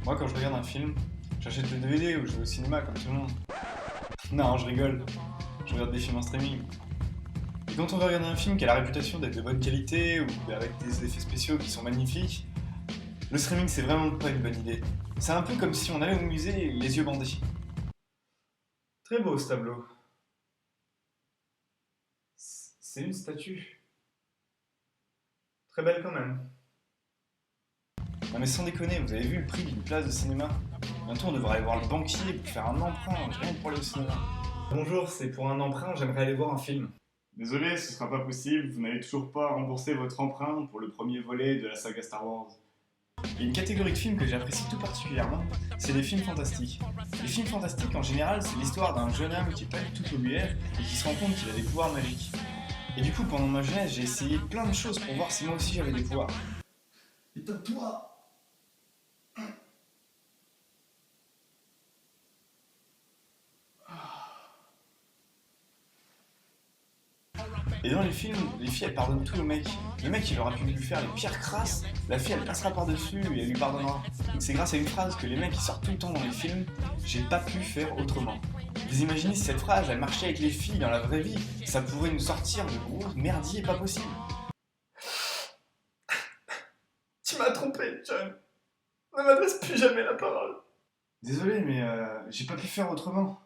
Moi, quand je regarde un film, j'achète le DVD ou je vais au cinéma comme tout le monde. Non, je rigole. Je regarde des films en streaming. Et quand on veut regarder un film qui a la réputation d'être de bonne qualité ou avec des effets spéciaux qui sont magnifiques, le streaming c'est vraiment pas une bonne idée. C'est un peu comme si on allait au musée les yeux bandés. Très beau ce tableau. C'est une statue. Très belle quand même. Non mais sans déconner, vous avez vu le prix d'une place de cinéma? Bientôt on devrait aller voir le banquier pour faire un emprunt, rien que pour aller au cinéma. Bonjour, c'est pour un emprunt, j'aimerais aller voir un film. Désolé, ce sera pas possible, vous n'avez toujours pas remboursé votre emprunt pour le premier volet de la saga Star Wars. Il y a une catégorie de films que j'apprécie tout particulièrement, c'est les films fantastiques. Les films fantastiques en général, c'est l'histoire d'un jeune homme qui est pas du tout populaire et qui se rend compte qu'il a des pouvoirs magiques. Et du coup, pendant ma jeunesse, j'ai essayé plein de choses pour voir si moi aussi j'avais des pouvoirs. Et toi. Et dans les films, les filles elles pardonnent tout au mec. Le mec il aura pu lui faire les pires crasses, la fille elle passera par-dessus et elle lui pardonnera. C'est grâce à une phrase que les mecs ils sortent tout le temps dans les films, j'ai pas pu faire autrement. Vous imaginez si cette phrase elle marchait avec les filles dans la vraie vie, ça pourrait nous sortir de gros merdier pas possible. Tu m'as trompé, John. Ne m'adresse plus jamais la parole. Désolé mais j'ai pas pu faire autrement.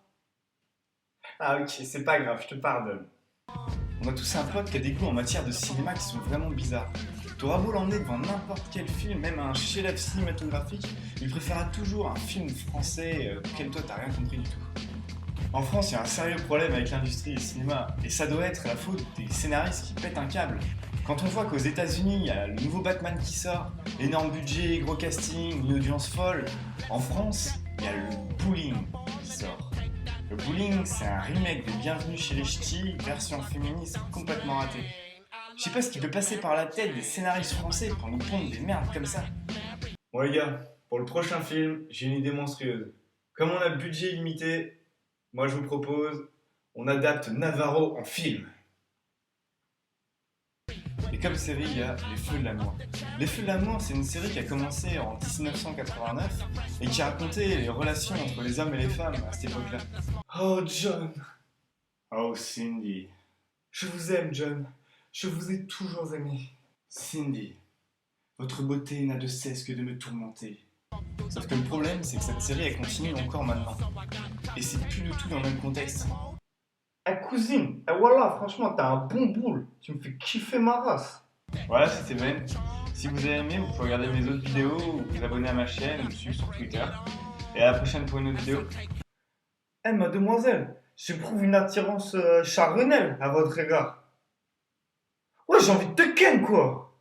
Ah ok, c'est pas grave, je te pardonne. On a tous un pote qui a des goûts en matière de cinéma qui sont vraiment bizarres. T'auras beau l'emmener devant n'importe quel film, même un chef-d'œuvre cinématographique, il préférera toujours un film français auquel toi t'as rien compris du tout. En France, il y a un sérieux problème avec l'industrie du cinéma, et ça doit être la faute des scénaristes qui pètent un câble. Quand on voit qu'aux États-Unis, il y a le nouveau Batman qui sort, énorme budget, gros casting, une audience folle, en France, il y a le Bowling qui sort. Le Bowling, c'est un remake de Bienvenue chez les Ch'tis, version féministe complètement ratée. Je sais pas ce qui peut passer par la tête des scénaristes français pour nous pondre des merdes comme ça. Bon les gars, pour le prochain film, j'ai une idée monstrueuse. Comme on a le budget limité, moi je vous propose, on adapte Navarro en film. Et comme série, il y a Les Feux de l'amour. Les Feux de l'amour, c'est une série qui a commencé en 1989 et qui racontait les relations entre les hommes et les femmes à cette époque-là. Oh John, Oh Cindy. je vous aime John. Je vous ai toujours aimé. Cindy, votre beauté n'a de cesse que de me tourmenter. Sauf que le problème, c'est que cette série, elle continue encore maintenant. Et c'est plus du tout dans le même contexte. Ah cousine, eh voilà, franchement, t'as un bon boule. Tu me fais kiffer ma race. Voilà, c'était Ben. Si vous avez aimé, vous pouvez regarder mes autres vidéos ou vous abonner à ma chaîne ou me suivre sur Twitter. Et à la prochaine pour une autre vidéo. Eh mademoiselle, j'éprouve une attirance charnelle à votre égard. Ouais, j'ai envie de te ken quoi.